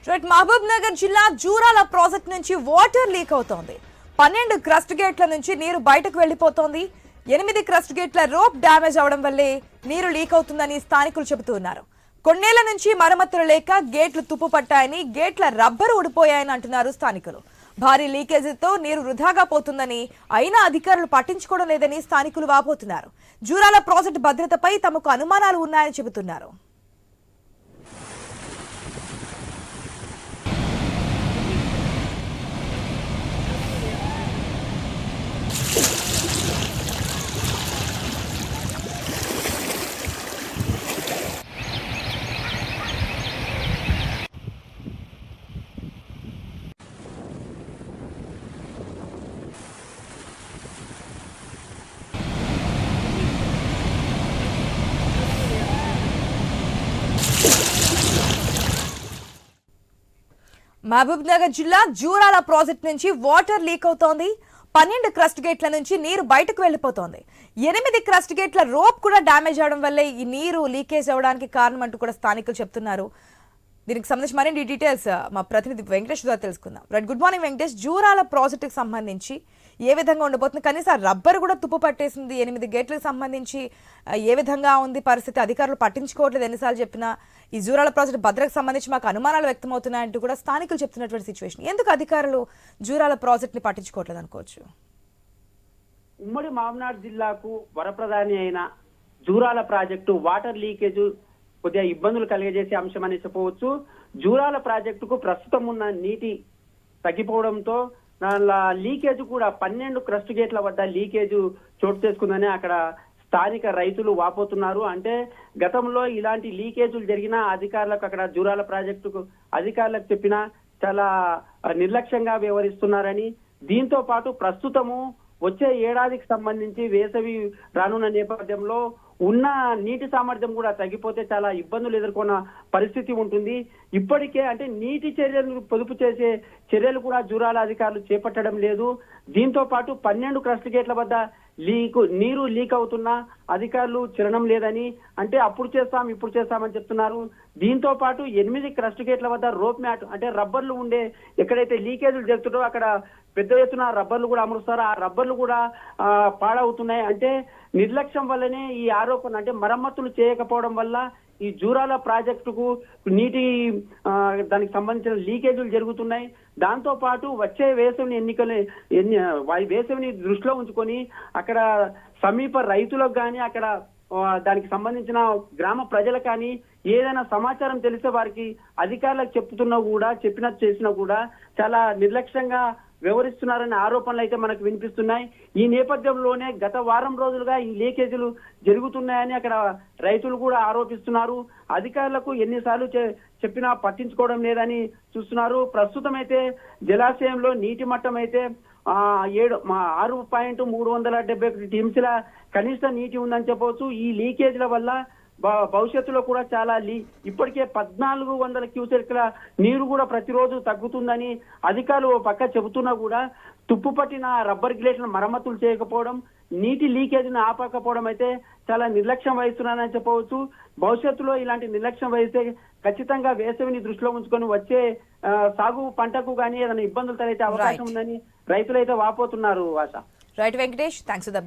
మహబూబ్ నగర్ జిల్లా జూరాల ప్రాజెక్ట్ నుంచి water leak అవుతోంది. 12 క్రస్ట్ గేట్ల నుంచి నీరు బయటకు వెళ్లిపోతోంది. 8 క్రస్ట్ గేట్ల రోప్ డ్యామేజ్ అవడం వల్లే నీరు లీక్ అవుతుందని స్థానికులు చెబుతున్నారు. కొన్నేళ్ల నుంచి మరమ్మతులు లేక గేట్లు తుప్పు పట్టాయని, గేట్ల రబ్బరు ఊడిపోయాయని అంటున్నారు స్థానికులు. భారీ లీకేజీతో నీరు వృధాగా పోతుందని, అయినా అధికారులు పట్టించుకోవడం లేదని స్థానికులు వాపోతున్నారు. జూరాల ప్రాజెక్టు భద్రతపై తమకు అనుమానాలు ఉన్నాయని చెబుతున్నారు. మహబూబ్ నగర్ జిల్లా జూరాల ప్రాజెక్ట్ నుంచి వాటర్ లీక్ అవుతోంది. 12 క్రస్ట్ గేట్ల నుంచి నీరు బయటకు వెళ్లిపోతోంది. 8 క్రస్ట్ గేట్ల రోప్ కూడా డ్యామేజ్ అవడం వల్లే ఈ నీరు లీకేజ్ అవడానికి కారణం అంటూ కూడా స్థానికులు చెప్తున్నారు. దీనికి సంబంధించి మరిన్ని డీటెయిల్స్ మా ప్రతినిధి వెంకటేష్ ద్వారా తెలుసుకుందాం. Right, good morning Venkatesh. Jurala ప్రాజెక్టుకి సంబంధించి ఏ విధంగా ఉండబోతుంది? కనీసం రబ్బర్ కూడా తుప్పు పట్టేసింది. 8 గేట్లకు సంబంధించి ఏ విధంగా ఉంది పరిస్థితి? అధికారులు పట్టించుకోవట్లేదు ఎన్నిసార్లు చెప్పినా. ఈ జూరాల ప్రాజెక్టు భద్రతకు సంబంధించి మాకు అనుమానాలు వ్యక్తమవుతున్నాయంటూ కూడా స్థానికులు చెప్తున్నటువంటి సిచ్యువేషన్. ఎందుకు అధికారులు జూరాల ప్రాజెక్టుని పట్టించుకోవట్లేదు అనుకోవచ్చు? ఉమ్మడి మహబూబ్నగర్ జిల్లాకు వరప్రధాని అయిన జూరాల ప్రాజెక్టు వాటర్ లీకేజ్ కొద్దిగా ఇబ్బందులు కలిగజేసే అంశం అని చెప్పవచ్చు. జూరాల ప్రాజెక్టుకు ప్రస్తుతం ఉన్న నీటి తగ్గిపోవడంతో లీకేజ్ కూడా 12 క్రస్ట్ గేట్ల వద్ద లీకేజ్ చోటు చేసుకుందని అక్కడ స్థానిక రైతులు వాపోతున్నారు. అంటే గతంలో ఇలాంటి లీకేజీలు జరిగిన అధికారులకు, అక్కడ జూరాల ప్రాజెక్టుకు అధికారులకు చెప్పినా చాలా నిర్లక్ష్యంగా వ్యవహరిస్తున్నారని, దీంతో పాటు ప్రస్తుతము వచ్చే ఏడాదికి సంబంధించి వేసవి రానున్న నేపథ్యంలో ఉన్న నీటి సామర్థ్యం కూడా తగ్గిపోతే చాలా ఇబ్బందులు ఎదుర్కొన్న పరిస్థితి ఉంటుంది. ఇప్పటికే అంటే నీటి చర్యలు పొదుపు చేసే చర్యలు కూడా జూరాల అధికారులు చేపట్టడం లేదు. దీంతో పాటు 12 క్రస్ట్ గేట్ల వద్ద నీరు లీక్ అవుతున్నా అధికారులు చిరణం లేదని, అంటే అప్పుడు చేస్తాం ఇప్పుడు చేస్తామని చెప్తున్నారు. దీంతో పాటు 8 క్రస్ట్ గేట్ల వద్ద రోప్ మ్యాట్ అంటే రబ్బర్లు ఉండే, ఎక్కడైతే లీకేజీలు జరుగుతుందో అక్కడ పెద్ద ఎత్తున రబ్బర్లు కూడా అమరుస్తారు. ఆ రబ్బర్లు కూడా పాడవుతున్నాయి. అంటే నిర్లక్ష్యం వల్లనే ఈ ఆరోపణ, అంటే మరమ్మతులు చేయకపోవడం వల్ల ఈ జూరాల ప్రాజెక్టుకు నీటి దానికి సంబంధించిన లీకేజీలు జరుగుతున్నాయి. దాంతో పాటు వచ్చే వేసవిని దృష్టిలో ఉంచుకొని అక్కడ సమీప రైతులకు కానీ, అక్కడ దానికి సంబంధించిన గ్రామ ప్రజలకు కానీ ఏదైనా సమాచారం తెలిసే వారికి అధికారులకు చెప్పినట్టు చేసినా కూడా చాలా నిర్లక్ష్యంగా వ్యవహరిస్తున్నారనే ఆరోపణలు అయితే మనకు వినిపిస్తున్నాయి. ఈ నేపథ్యంలోనే గత వారం రోజులుగా ఈ లీకేజీలు జరుగుతున్నాయని అక్కడ రైతులు కూడా ఆరోపిస్తున్నారు. అధికారులకు ఎన్నిసార్లు చెప్పినా పట్టించుకోవడం లేదని చూస్తున్నారు. ప్రస్తుతం అయితే జలాశయంలో నీటి మట్టం అయితే 6.371 టీఎంసీల కనిష్ట నీటి ఉందని చెప్పవచ్చు. ఈ లీకేజీల వల్ల భవిష్యత్తులో కూడా చాలా ఇప్పటికే 1400 క్యూసెక్ల నీరు కూడా ప్రతిరోజు తగ్గుతుందని అధికారులు పక్క చెబుతున్నా కూడా తుప్పు పట్టిన రబ్బర్ గేట్లను మరమ్మతులు చేయకపోవడం, నీటి లీకేజీని ఆపకపోవడం అయితే చాలా నిర్లక్ష్యం వహిస్తున్నారని చెప్పవచ్చు. భవిష్యత్తులో ఇలాంటి నిర్లక్ష్యం వహిస్తే ఖచ్చితంగా వేసవిని దృష్టిలో ఉంచుకొని వచ్చే సాగు పంటకు కానీ ఏదైనా ఇబ్బందులు తలెత్తే అవకాశం ఉందని రైతులైతే వాపోతున్నారు. ఆశ. Right Venkatesh, thanks.